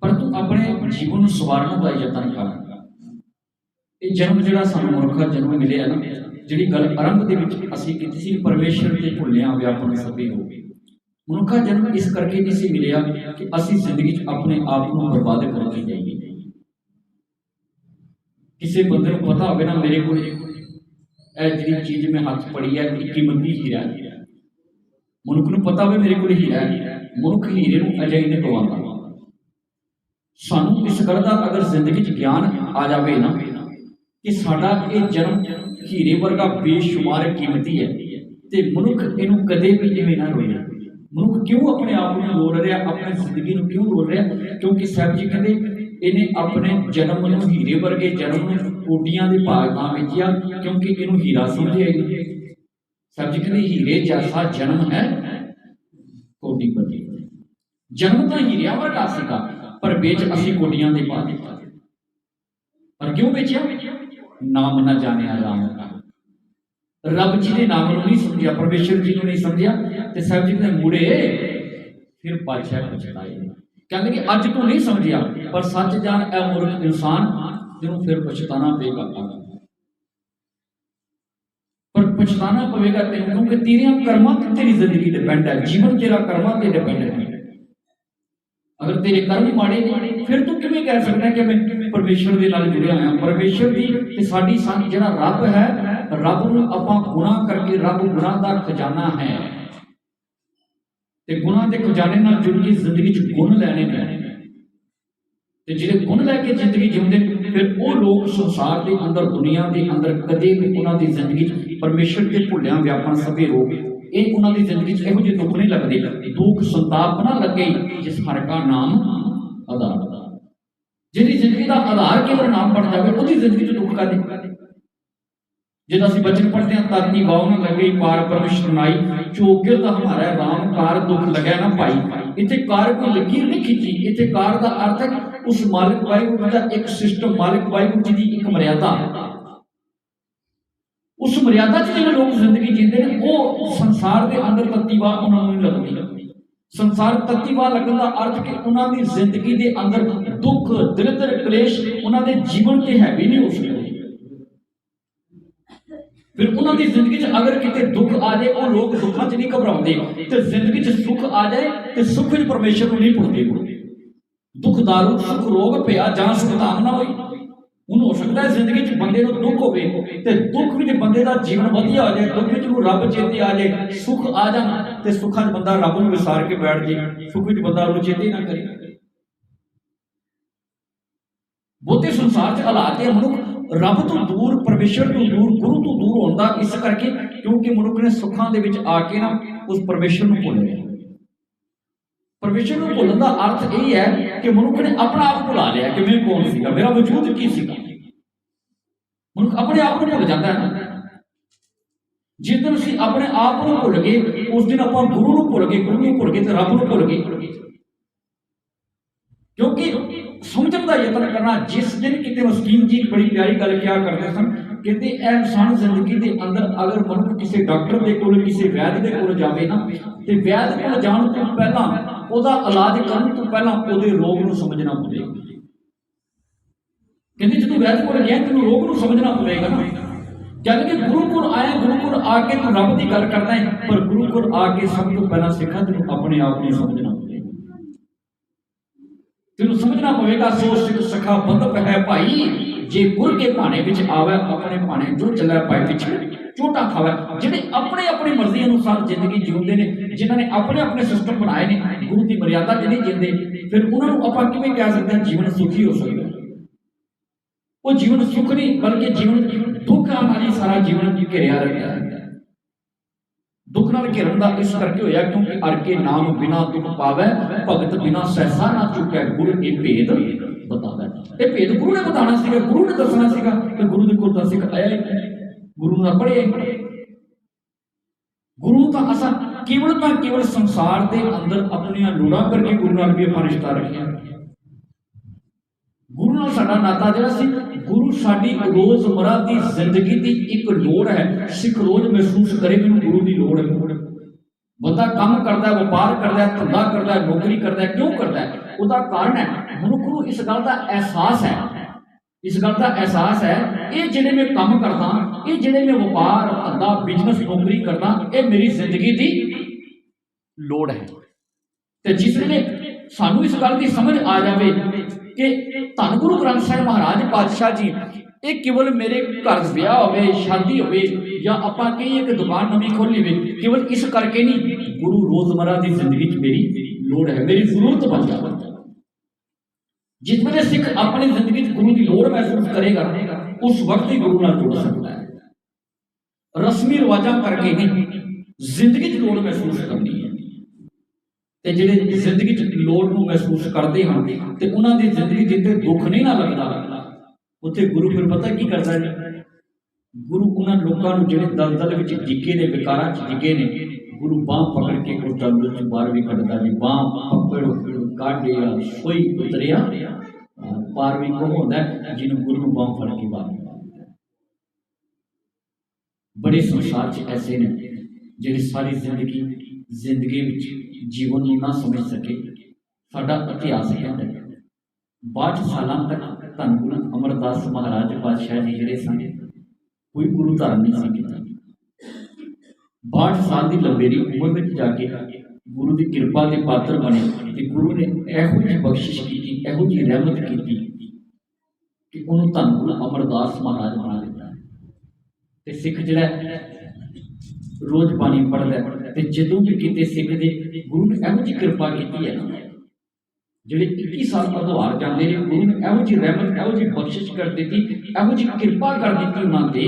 ਪਰ ਤੂੰ ਆਪਣੇ ਜੀਵਨ ਨੂੰ ਸਵਾਰਨ ਦਾ ਯਤਨ ਕਰ। ਇਹ ਜਨਮ ਜਿਹੜਾ ਸਾਨੂੰ ਮਨੁੱਖਾ ਜਨਮ ਮਿਲਿਆ ਨਾ, ਜਿਹੜੀ ਗੱਲ ਆਰੰਭ ਦੇ ਵਿੱਚ ਅਸੀਂ ਕੀਤੀ ਸੀ, ਪਰਮੇਸ਼ਰ ਤੇ ਭੁੱਲਿਆ ਵਿਆਪਨ ਸਭੇ ਹੋ ਗਏ। ਮਨੁੱਖਾ ਜਨਮ ਇਸ ਕਰਕੇ ਨਹੀਂ ਸੀ ਮਿਲਿਆ ਕਿ ਅਸੀਂ ਜ਼ਿੰਦਗੀ 'ਚ ਆਪਣੇ ਆਪ ਨੂੰ ਬਰਬਾਦ ਕਰਕੇ ਜਾਈਏ। ਕਿਸੇ ਬੰਦੇ ਨੂੰ ਪਤਾ ਹੋਵੇ ਨਾ, ਮੇਰੇ ਕੋਲ ਇਹ ਜਿਹੜੀ ਚੀਜ਼ ਮੈਂ ਹੱਥ ਫੜੀ ਹੈ ਇਹ ਕੀਮਤੀ ਹੀਰਾ ਹੈ, ਮਨੁੱਖ ਨੂੰ ਪਤਾ ਹੋਵੇ ਮੇਰੇ ਕੋਲ ਹੀਰਾ ਹੈ, ਮਨੁੱਖ ਹੀਰੇ ਨੂੰ ਅਜੇ ਨਹੀਂ ਗਵਾਉਂਦਾ। ਸਾਨੂੰ ਇਸ ਗੱਲ ਦਾ ਅਗਰ ਜ਼ਿੰਦਗੀ 'ਚ ਗਿਆਨ ਆ ਜਾਵੇ ਨਾ ਕਿ ਸਾਡਾ ਇਹ ਜਨਮ ਹੀਰੇ ਵਰਗਾ ਬੇਸ਼ੁਮਾਰ ਕੀਮਤੀ ਹੈ, ਤੇ ਮਨੁੱਖ ਇਹਨੂੰ ਕਦੇ ਵੀ ਇਵੇਂ ਨਾ ਰੋਏ। ਮਨੁੱਖ ਕਿਉਂ ਆਪਣੇ ਆਪ ਨੂੰ ਰੋਲ ਰਿਹਾ, ਆਪਣੀ ਜ਼ਿੰਦਗੀ ਨੂੰ ਕਿਉਂ ਰੋਲ ਰਿਹਾ? ਕਿਉਂਕਿ ਸਾਹਿਬ ਜੀ ਕਹਿੰਦੇ ਇਹਨੇ ਆਪਣੇ ਜਨਮ ਨੂੰ ਹੀਰੇ ਵਰਗੇ ਜਨਮ ਨੂੰ ਕੋਟੀਆਂ ਦੇ ਭਾਅ ਤਾਂ ਵੇਚਿਆ, ਕਿਉਂਕਿ ਇਹਨੂੰ ਹੀਰਾ ਸਮਝਿਆ ਹੀ ਨਹੀਂ। ਸਾਹਿਬ ਜੀ ਕਹਿੰਦੇ ਹੀਰੇ ਜੈਸਾ ਜਨਮ ਹੈ ਕੋਟੀ ਪਤੀ। ਜਨਮ ਤਾਂ ਹੀਰਿਆਂ ਵਰਗਾ ਸੀਗਾ, ਪਰ ਵੇਚ ਅਸੀਂ ਕੋਟੀਆਂ ਦੇ ਭਾਅ ਦਿੱਤਾ। ਪਰ ਕਿਉਂ ਵੇਚਿਆ? ਨਾਮ ਨਾ ਜਾਣਿਆ ਰਾਮ ਦਾ। ਰੱਬ ਜੀ ਦੇ ਨਾਮ ਨੂੰ ਨਹੀਂ ਸਮਝਿਆ, ਪਰਮੇਸ਼ਰ ਜੀ ਨੂੰ ਨਹੀਂ ਸਮਝਿਆ। ਤੇ ਸਾਹਿਬ ਜੀ ਨੇ ਮੁੜੇ ਫਿਰ ਪਾਤਸ਼ਾਹ ਪਛਤਾਏ। ਕਹਿੰਦੇ ਕਿ ਅੱਜ ਤੂੰ ਨਹੀਂ ਸਮਝਿਆ, ਪਰ ਸੱਚ ਜਾਣ ਇਹ ਮੂਰਖ ਇਨਸਾਨ, ਜਿਹਨੂੰ ਫਿਰ ਪਛਤਾਣਾ ਪਏਗਾ। ਪਰ ਪਛਤਾਣਾ ਪਵੇਗਾ ਤੈਨੂੰ, ਕਿਉਂਕਿ ਤੇਰੀਆਂ ਕਰਮਾਂ ਤੇ ਤੇਰੀ ਜ਼ਿੰਦਗੀ ਡਿਪੈਂਡ ਹੈ। ਜੀਵਨ ਤੇਰਾ ਕਰਮਾਂ ਤੇ ਡਿਪੈਂਡ ਹੈ। ਅਗਰ ਤੇਰੇ ਕਰਮ ਮਾੜੇ ਨੇ, ਫਿਰ ਤੂੰ ਕਿਵੇਂ ਕਹਿ ਸਕਦਾ ਕਿ ਮੈਂ ਪਰਮੇਸ਼ਰ ਦੇ ਨਾਲ ਜੁੜਿਆ ਹੋਇਆ? ਪਰਮੇਸ਼ਰ ਦੀ ਤੇ ਸਾਡੀ ਸੰਗ ਜਿਹੜਾ ਰੱਬ ਹੈ, ਰੱਬ ਨੂੰ ਆਪਾਂ ਗੁਨਾਹ ਕਰਕੇ, ਰੱਬ ਗੁਨਾਹ ਦਾ ਖਜ਼ਾਨਾ ਹੈ, ਤੇ ਗੁਨਾਹ ਦੇ ਖਜ਼ਾਨੇ ਨਾਲ ਜੁੜ ਕੇ ਜ਼ਿੰਦਗੀ 'ਚ ਗੁਣ ਲੈਣੇ ਨੇ। ਤੇ ਜਿਹੜੇ ਗੁਣ ਲੈ ਕੇ ਜ਼ਿੰਦਗੀ ਜਿਉਂਦੇ, ਫਿਰ ਉਹ ਲੋਕ ਸੰਸਾਰ ਦੇ ਅੰਦਰ, ਦੁਨੀਆ ਦੇ ਅੰਦਰ ਕਦੇ ਵੀ ਉਹਨਾਂ ਦੀ ਜ਼ਿੰਦਗੀ 'ਚ ਪਰਮੇਸ਼ਰ ਦੇ ਭੁੱਲਿਆਂ ਵਿਆਪਨ ਸਭੇ ਰੋਗ, ਇਹ ਉਹਨਾਂ ਦੀ ਜ਼ਿੰਦਗੀ 'ਚ ਇਹੋ ਜਿਹੇ ਦੁੱਖ ਨਹੀਂ ਲੱਗਦੇ। ਦੁੱਖ ਸੰਤਾਪ ਨਾ ਲੱਗੇ ਜਿਸ ਹਰ ਕਾ ਨਾਮ ਆਧਾਰ। ਜਿਹਦੀ ਜ਼ਿੰਦਗੀ ਦਾ ਆਧਾਰ ਕੇਵਲ ਨਾਮ ਬਣ ਜਾਵੇ, ਉਹਦੀ ਜ਼ਿੰਦਗੀ 'ਚ ਦੁੱਖ ਕਾਹਦੇ? जब असं बचन पढ़ते हैं, ताती वाव न लगे पार परमेश सुनाई, चौगिर दा हमारा राम कार दुख लगे ना पाई। इत्थे कार कोई लकीर नहीं खिंची, इत्थे कार दा अर्थ है उस मालिक वाहिगुरू दा एक सिस्टम, मालिक वाहिगुरू जी दी एक मर्यादा, उस मर्यादा च जिहड़े लोग जिंदगी जींदे ने वो संसार दे अंदर तत्तीवा उन्हां नूं नहीं लगदी। संसार तत्तीवा लगन दा अर्थ कि उन्हां दी जिंदगी दे अंदर दुख दरिद्र क्लेश उन्हां दे जीवन ते हैवी नहीं हो सकदे। फिर उन्हां दी जिंदगी च अगर किते दुख आ जाए, वो लोग दुखां च नहीं घबराउंदे, ते जिंदगी च सुख आ जाए ते सुख विच परमेश्वर नूं नहीं भुलदे। दुख दारू सुख रोग पिया जां सुख धाम ना होई। ਹੁਣ ਹੋ ਸਕਦਾ ਹੈ ਜ਼ਿੰਦਗੀ 'ਚ ਬੰਦੇ ਨੂੰ ਦੁੱਖ ਹੋਵੇ ਤੇ ਦੁੱਖ ਵਿੱਚ ਬੰਦੇ ਦਾ ਜੀਵਨ ਵਧੀਆ ਹੋ ਜਾਏ, ਦੁੱਖ ਵਿੱਚ ਨੂੰ ਰੱਬ ਚੇਤੇ ਆ ਜਾਏ, ਸੁੱਖ ਆ ਜਾਣ ਤੇ ਸੁੱਖਾਂ 'ਚ ਬੰਦਾ ਰੱਬ ਨੂੰ ਵਿਸਾਰ ਕੇ ਬੈਠ ਜਾਏ, ਸੁੱਖ ਵਿੱਚ ਬੰਦਾ ਉਹਨੂੰ ਚੇਤੇ ਨਾ ਕਰੇ। ਬਹੁਤੇ ਸੰਸਾਰ 'ਚ ਹਾਲਾਤ ਇਹ ਮਨੁੱਖ ਰੱਬ ਤੋਂ ਦੂਰ, ਪਰਮੇਸ਼ਰ ਤੋਂ ਦੂਰ, ਗੁਰੂ ਤੋਂ ਦੂਰ ਹੁੰਦਾ ਇਸ ਕਰਕੇ ਕਿਉਂਕਿ ਮਨੁੱਖ ਨੇ ਸੁੱਖਾਂ ਦੇ ਵਿੱਚ ਆ ਕੇ ਨਾ ਉਸ ਪਰਮੇਸ਼ਰ ਨੂੰ ਭੁੱਲ ਗਿਆ। परमेश्वर को भुलण का अर्थ यही है कि मनुख ने अपना आप भुला लिया कि मैं कौन सीगा, मेरा वजूद की सीगा। मनुख अपने आप को भुल जाता है ना। जिस दिन असीं अपने आप को भुल गए उस दिन आपां गुरु को भुल गए, गुरु को भुल गए तो रब को भुल गए। क्योंकि समझण का यतन करना, जिस दिन किते मस्कीन जी बड़ी प्यारी गल क्या करते सन, कहते इंसान जिंदगी के अंदर अगर मनुख किसी डॉक्टर के कोल, किसी वैद्य के कोल जावे ना, ते वैद्य कोल जाण तो पहला ਉਹਦਾ ਇਲਾਜ ਕਰਨ ਤੋਂ ਪਹਿਲਾਂ ਉਹਦੇ ਰੋਗ ਨੂੰ ਸਮਝਣਾ ਪਵੇਗਾ। ਕਹਿੰਦੇ ਜਦੋਂ ਵੈਦ ਕੋਲ ਗਿਆ ਤੈਨੂੰ ਰੋਗ ਨੂੰ ਸਮਝਣਾ ਪਵੇਗਾ ਨਾ। ਜਦ ਕਿ ਗੁਰੂ ਕੋਲ ਆਇਆ, ਗੁਰੂ ਕੋਲ ਆ ਕੇ ਤੂੰ ਰੱਬ ਦੀ ਗੱਲ ਕਰਦਾ ਹੈ, ਪਰ ਗੁਰੂ ਕੋਲ ਆ ਕੇ ਸਭ ਤੋਂ ਪਹਿਲਾਂ ਸਿੱਖਾਂ ਤੈਨੂੰ ਆਪਣੇ ਆਪ ਨੂੰ ਸਮਝਣਾ ਪਵੇਗਾ। ਤੈਨੂੰ ਸਮਝਣਾ ਪਵੇਗਾ ਸੋ ਸਿੱਖ ਸਖਾ ਬੰਧਪ ਹੈ ਭਾਈ, ਜੇ ਗੁਰ ਕੇ ਭਾਣੇ ਵਿੱਚ ਆਵੇ ਆਪਣੇ ਭਾਣੇ ਜੋ ਚੱਲੇ ਭਾਈ ਪਿੱਛੇ। ਝੋਟਾ ਖਾਵੇ, ਜਿਹੜੇ ਆਪਣੇ ਆਪਣੀ ਮਰਜ਼ੀ ਅਨੁਸਾਰ ਜ਼ਿੰਦਗੀ ਜਿਉਂਦੇ ਨੇ, ਜਿਨ੍ਹਾਂ ਨੇ ਆਪਣੇ ਆਪਣੇ ਸਿਸਟਮ ਬਣਾਏ ਨੇ, ਗੁਰੂ ਦੀ ਮਰਿਆਦਾ 'ਚ ਨਹੀਂ ਜਿੰਦੇ, ਫਿਰ ਉਹਨਾਂ ਨੂੰ ਆਪਾਂ ਕਿਵੇਂ ਕਹਿ ਸਕਦੇ ਹਾਂ ਜੀਵਨ ਸੁਖੀ ਹੋ ਸਕਦਾ? ਉਹ ਜੀਵਨ ਸੁਖ ਨਹੀਂ, ਬਲਕਿ ਜੀਵਨ ਦੁੱਖਾਂ ਨਾਲ ਹੀ ਸਾਰਾ ਜੀਵਨ ਘਿਰਿਆ ਰਹਿੰਦਾ ਹੈ। ਦੁੱਖ ਨਾਲ ਘਿਰਨ ਦਾ ਇਸ ਕਰਕੇ ਹੋਇਆ ਕਿਉਂਕਿ ਅਰ ਕੇ ਨਾਮ ਬਿਨਾ ਦੁੱਖ ਪਾਵੈ, ਭਗਤ ਬਿਨਾ ਸਹਿਸਾ ਨਾ ਚੁੱਕੈ, ਗੁਰ ਇਹ ਭੇਦ ਬਤਾਵੈ। ਇਹ ਭੇਦ ਗੁਰੂ ਨੇ ਬਤਾਉਣਾ ਸੀਗਾ, ਗੁਰੂ ਨੇ ਦੱਸਣਾ ਸੀਗਾ ਕਿ ਗੁਰੂ ਦੇ ਕੋਲ ਤਾਂ ਸਿੱਖ ਆਇਆ ਹੀ ਨਹੀਂ, ਗੁਰੂ ਨੇ ਪੜ੍ਹਿਆ ਹੀ ਨਹੀਂ। ਗੁਰੂ ਤਾਂ ਅਸਾਂ ਕੇਵਲ ਸੰਸਾਰ ਦੇ ਅੰਦਰ ਆਪਣੀਆਂ ਲੋੜਾਂ ਕਰਕੇ ਗੁਰੂ ਨਾਲ ਵੀ ਆਪਾਂ ਰਿਸ਼ਤਾ ਰੱਖਿਆ। ਗੁਰੂ ਨਾਲ ਸਾਡਾ ਨਾਤਾ ਜਿਹੜਾ ਸੀ, ਗੁਰੂ ਸਾਡੀ ਰੋਜ਼ਮਰਾ ਦੀ ਜ਼ਿੰਦਗੀ ਦੀ ਇੱਕ ਲੋੜ ਹੈ। ਸਿੱਖ ਰੋਜ਼ ਮਹਿਸੂਸ ਕਰੇ ਮੈਨੂੰ ਗੁਰੂ ਦੀ ਲੋੜ ਹੈ। ਬੰਦਾ ਕੰਮ ਕਰਦਾ, ਵਪਾਰ ਕਰਦਾ, ਧੰਦਾ ਕਰਦਾ, ਨੌਕਰੀ ਕਰਦਾ, ਕਿਉਂ ਕਰਦਾ? ਉਹਦਾ ਕਾਰਨ ਹੈ ਮਨੁੱਖ ਨੂੰ ਇਸ ਗੱਲ ਦਾ ਅਹਿਸਾਸ ਹੈ, ਇਹ ਜਿਹੜੇ ਮੈਂ ਕੰਮ ਕਰਦਾ, ਇਹ ਜਿਹੜੇ ਮੈਂ ਵਪਾਰ, ਧੰਦਾ, ਬਿਜ਼ਨਸ, ਨੌਕਰੀ ਕਰਦਾ, ਇਹ ਮੇਰੀ ਜ਼ਿੰਦਗੀ ਦੀ ਲੋੜ ਹੈ। ਤੇ ਜਿਸ ਵੇਲੇ ਸਾਨੂੰ ਇਸ ਗੱਲ ਦੀ ਸਮਝ ਆ ਜਾਵੇ ਕਿ ਧੰਨ ਗੁਰੂ ਗ੍ਰੰਥ ਸਾਹਿਬ ਮਹਾਰਾਜ ਪਾਤਸ਼ਾਹ ਜੀ ਇਹ ਕੇਵਲ ਮੇਰੇ ਘਰ ਵਿਆਹ ਹੋਵੇ, ਸ਼ਾਦੀ ਹੋਵੇ, ਜਾਂ ਆਪਾਂ ਕਹੀਏ ਕਿ ਦੁਕਾਨ ਨਵੀਂ ਖੋਲ੍ਹੀ ਹੋਵੇ, ਕੇਵਲ ਇਸ ਕਰਕੇ ਨਹੀਂ, ਗੁਰੂ ਰੋਜ਼ਮਰਾ ਦੀ ਜ਼ਿੰਦਗੀ 'ਚ ਮੇਰੀ ਲੋੜ ਹੈ, ਮੇਰੀ ਜ਼ਰੂਰਤ ਬਣ ਜਾਵੇ। ਜਿਸ ਵੇਲੇ ਸਿੱਖ ਆਪਣੀ ਜ਼ਿੰਦਗੀ 'ਚ ਗੁਰੂ ਦੀ ਲੋੜ ਮਹਿਸੂਸ ਕਰੇਗਾ, ਉਸ ਵਕਤ ਹੀ ਗੁਰੂ ਨਾਲ ਜੁੜ ਸਕਦਾ ਹੈ। ਰਸਮੀ ਰਿਵਾਜਾਂ ਕਰਕੇ ਨਹੀਂ, ਜ਼ਿੰਦਗੀ 'ਚ ਲੋੜ ਮਹਿਸੂਸ ਕਰਨੀ ਹੈ। ਤੇ ਜਿਹੜੇ ਜ਼ਿੰਦਗੀ 'ਚ ਲੋੜ ਨੂੰ ਮਹਿਸੂਸ ਕਰਦੇ ਹਨ ਤੇ ਉਹਨਾਂ ਦੀ ਜ਼ਿੰਦਗੀ ਜਿੱਥੇ ਦੁੱਖ ਨਹੀਂ ਨਾ ਲੱਗਦਾ, ਉੱਥੇ ਗੁਰੂ ਫਿਰ ਪਤਾ ਕੀ ਕਰਦਾ ਜੀ? ਗੁਰੂ ਉਹਨਾਂ ਲੋਕਾਂ ਨੂੰ ਜਿਹੜੇ ਦਲਦਲ ਵਿੱਚ ਡਿੱਗੇ ਨੇ, ਵਿਕਾਰਾਂ 'ਚ ਡਿੱਗੇ ਨੇ, ਗੁਰੂ ਬਾਂਹ ਪਕੜ ਕੇ ਕੋਈ ਦਲਦਲ 'ਚ ਬਾਹਰ ਵੀ ਕੱਢਦਾ ਜੀ। ਬਾਂਹ ਪਕੜ ਕਾਢਿਆ ਸੋਈ ਉਤਰਿਆ ਪਾਰ ਵੀ ਕੋ ਹੁੰਦਾ ਜਿਹਨੂੰ ਗੁਰੂ ਨੂੰ ਬਾਂਹ ਫੜ ਕੇ ਬਾਹਰ ਨਿਕਾਲਦਾ। ਬੜੇ ਸੰਸਾਰ 'ਚ ਐਸੇ ਨੇ ਜਿਹੜੇ ਸਾਰੀ ਜ਼ਿੰਦਗੀ ਵਿੱਚ ਜੀਵਨ ਨੂੰ ਨਾ ਸਮਝ ਸਕੇ। ਸਾਡਾ ਇਤਿਹਾਸ ਕਹਿੰਦਾ 62 ਸਾਲਾਂ ਤੱਕ ਧੰਨ ਗੁਰੂ ਅਮਰਦਾਸ ਮਹਾਰਾਜ ਪਾਤਸ਼ਾਹ ਜੀ ਜਿਹੜੇ ਸਨ, ਕੋਈ ਗੁਰੂ ਧਾਰਨ ਨਹੀਂ ਸੀ ਕੀਤਾ। 62 ਸਾਲ ਦੀ ਲੰਬੇਰੀ ਉਮਰ ਵਿੱਚ ਜਾ ਕੇ ਗੁਰੂ ਦੀ ਕਿਰਪਾ ਦੇ ਪਾਤਰ ਬਣੇ ਤੇ ਗੁਰੂ ਨੇ ਇਹੋ ਜਿਹੀ ਬਖਸ਼ਿਸ਼ ਕੀਤੀ, ਇਹੋ ਜਿਹੀ ਰਹਿਮਤ ਕੀਤੀ ਕਿ ਉਹਨੂੰ ਧੰਨ ਗੁਰੂ ਅਮਰਦਾਸ ਮਹਾਰਾਜ ਬਣਾ ਦਿੱਤਾ। ਤੇ ਸਿੱਖ ਜਿਹੜਾ ਰੋਜ਼ ਬਾਣੀ ਪੜ੍ਹਦਾ ਤੇ ਜਦੋਂ ਵੀ ਕਿਤੇ ਸਿੱਖ ਦੇ ਗੁਰੂ ਨੇ ਇਹੋ ਜਿਹੀ ਕਿਰਪਾ ਕੀਤੀ ਹੈ ਨਾ, ਜਿਹੜੇ 21 ਸਾਲ ਅਧਵਾਰ ਜਾਂਦੇ ਨੇ, ਗੁਰੂ ਨੇ ਇਹੋ ਜਿਹੀ ਰਹਿਮਤ, ਇਹੋ ਜਿਹੀ ਬਖਸ਼ਿਸ਼ ਕਰ ਦਿੱਤੀ, ਇਹੋ ਜਿਹੀ ਕਿਰਪਾ ਕਰ ਦਿੱਤੀ ਉਹਨਾਂ ਤੇ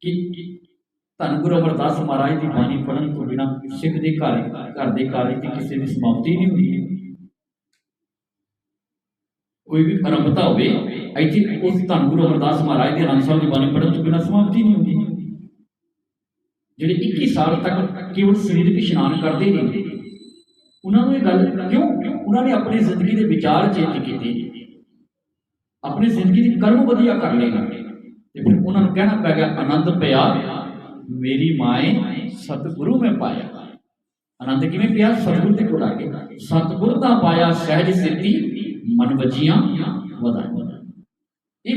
ਕਿ ਧੰਨ ਗੁਰੂ ਅਮਰਦਾਸ ਮਹਾਰਾਜ ਦੀ ਬਾਣੀ ਪੜ੍ਹਨ ਤੋਂ ਬਿਨਾਂ ਸਿੱਖ ਦੇ ਘਰ ਦੇ ਕਾਰਜ ਦੀ ਕਿਸੇ ਦੀ ਸਮਾਪਤੀ ਨਹੀਂ ਹੁੰਦੀ। ਕੋਈ ਵੀ ਆਰੰਭਤਾ ਹੋਵੇ ਇੱਥੇ ਉਸ ਧੰਨ ਗੁਰੂ ਅਮਰਦਾਸ ਮਹਾਰਾਜ ਦੇ ਆਨੰਦ ਸਾਹਿਬ ਦੀ ਬਾਣੀ ਪੜ੍ਹਨ ਤੋਂ ਬਿਨਾਂ ਸਮਾਪਤੀ ਨਹੀਂ ਹੁੰਦੀ। ਜਿਹੜੇ 21 ਸਾਲ ਤੱਕ ਕੇਵਲ ਸਰੀਰਕ ਇਸ਼ਨਾਨ ਕਰਦੇ ਨੇ, ਉਹਨਾਂ ਨੂੰ ਇਹ ਗੱਲ ਕਿਉਂ? ਉਹਨਾਂ ਨੇ ਆਪਣੀ ਜ਼ਿੰਦਗੀ ਦੇ ਵਿਚਾਰ ਚੇਂਜ ਕੀਤੇ, ਆਪਣੀ ਜ਼ਿੰਦਗੀ ਦੇ ਕਰਮ ਵਧੀਆ ਕਰ ਲਏ ਤੇ ਫਿਰ ਉਹਨਾਂ ਨੂੰ ਕਹਿਣਾ ਪੈ ਗਿਆ, ਆਨੰਦ ਪਿਆ ਮੇਰੀ ਮਾਏ ਸਤਿਗੁਰੂ ਮੈਂ ਪਾਇਆ। ਆਨੰਦ ਕਿਵੇਂ ਪਿਆ? ਸਤਿਗੁਰੂ ਦੇ ਕੋਲ ਆ ਕੇ। ਸਤਿਗੁਰ ਦਾ ਪਾਇਆ ਸਹਿਜ ਸਿੱਧੀ, ਮਨ ਵਜੀਆਂ ਵਧਾਈਆਂ। ਇਹ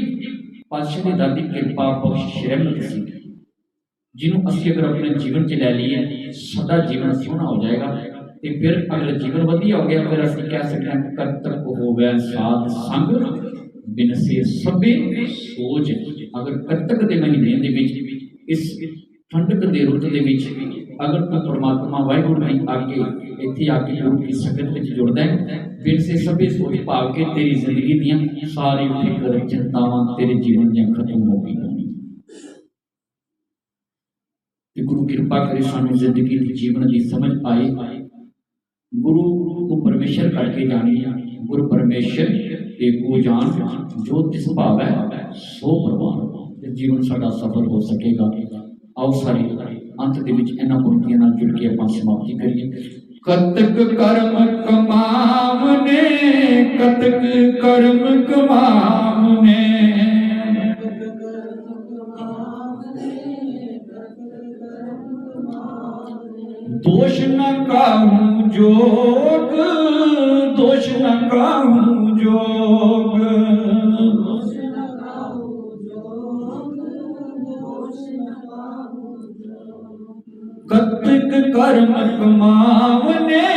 ਪਾਤਸ਼ਾਹ ਦੀ ਦਰ ਦੀ ਕਿਰਪਾ ਬਖਸ਼ਿਸ਼ ਰਹਿਮਤ ਸੀ, ਜਿਹਨੂੰ ਅਸੀਂ ਅਗਰ ਆਪਣੇ ਜੀਵਨ 'ਚ ਲੈ ਲਈਏ, ਸਾਡਾ ਜੀਵਨ ਸੋਹਣਾ ਹੋ ਜਾਏਗਾ। ਤੇ ਫਿਰ ਅਗਰ ਜੀਵਨ ਵਧੀਆ ਹੋ ਗਿਆ, ਫਿਰ ਅਸੀਂ ਕਹਿ ਸਕਦੇ ਹਾਂ ਕਰਤਕ ਹੋਵੇ ਸਾਧ ਸੰਗ ਬਿਨਸੇ ਸਭੇ ਸੋਚ। ਅਗਰ ਕਰਤਕ ਦੇ ਮਹੀਨੇ ਦੇ ਵਿੱਚ, ਇਸ ਠੰਡਕ ਦੇ ਰੁੱਤ ਦੇ ਵਿੱਚ, ਅਗਰ ਤੂੰ ਪਰਮਾਤਮਾ ਵਾਹਿਗੁਰੂ ਦੀ ਆਗੇ ਇੱਥੇ ਆ ਕੇ ਗੁਰੂ ਦੀ ਸੰਗਤ ਵਿੱਚ ਜੁੜਦਾ ਹੈ, ਬਿਨਸੇ ਸਭੇ ਸੋਚ ਭਾਵ ਕੇ ਤੇਰੀ ਜ਼ਿੰਦਗੀ ਦੀਆਂ ਸਾਰੀ ਫਿਕਰ ਚਿੰਤਾਵਾਂ ਤੇਰੇ ਜੀਵਨ ਦੀਆਂ ਖਤਮ ਹੋ ਗਈਆਂ। ਤੇ ਗੁਰੂ ਕਿਰਪਾ ਕਰੇ ਸਾਨੂੰ ਜ਼ਿੰਦਗੀ ਦੀ ਜੀਵਨ ਦੀ ਸਮਝ ਆਏ। गुरु को परमेश्वर करके जाने, गुरु परमेश्वर एको जान जो तिस भावै सो प्रवान। जीवन साडा सफल हो सकेगा। आओ सारी अंत दे विच इन्हां पंक्तियां नाल जुड़ के आपां समाप्ति करिए। कतक कर्म कमावने, कतक कर्म कमावने, दोष न काहूं जोग, दोष न काहूं जोग, कतक कर्म कमावने,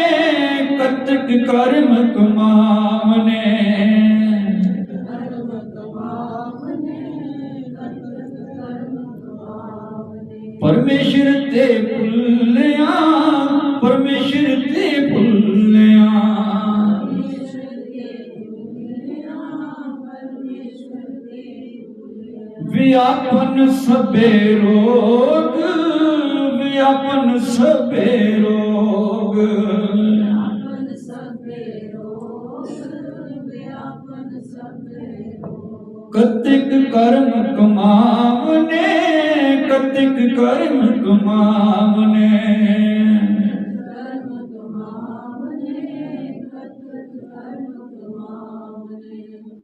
कतक कर्म कमावने, परमेश्वर ते भुल्लिया परमेश्वर ते भुल्लिया व्यापन सबे रोग व्यापन सबे रोग कतिक कर्म कमावने कतिक कर्म कमावने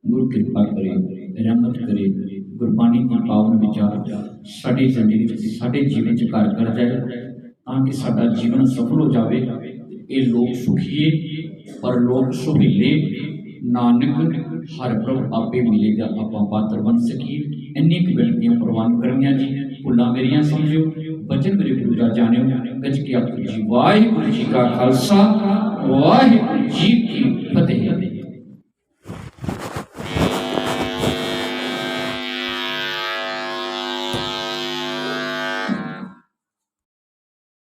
गुरु कृपा करे रहमत करे गुरबाणी की पावन विचार साडी जिंदगी च साडे जीवन च घर कर जाए ताकि साडा जीवन सफल हो जाए। ये लोग सुखीए पर लोग सुहेले नानक हर प्रभ आपे मिलेगा आपां पात्र बन सकीए। इन्नी क बेनतियां प्रवान करनियां जी भुल्लां मेरियां समझो बचन मेरे गुरु का जानियो गज के आखो जी वाहिगुरू जी का खालसा वाहिगुरू जी की फतेह।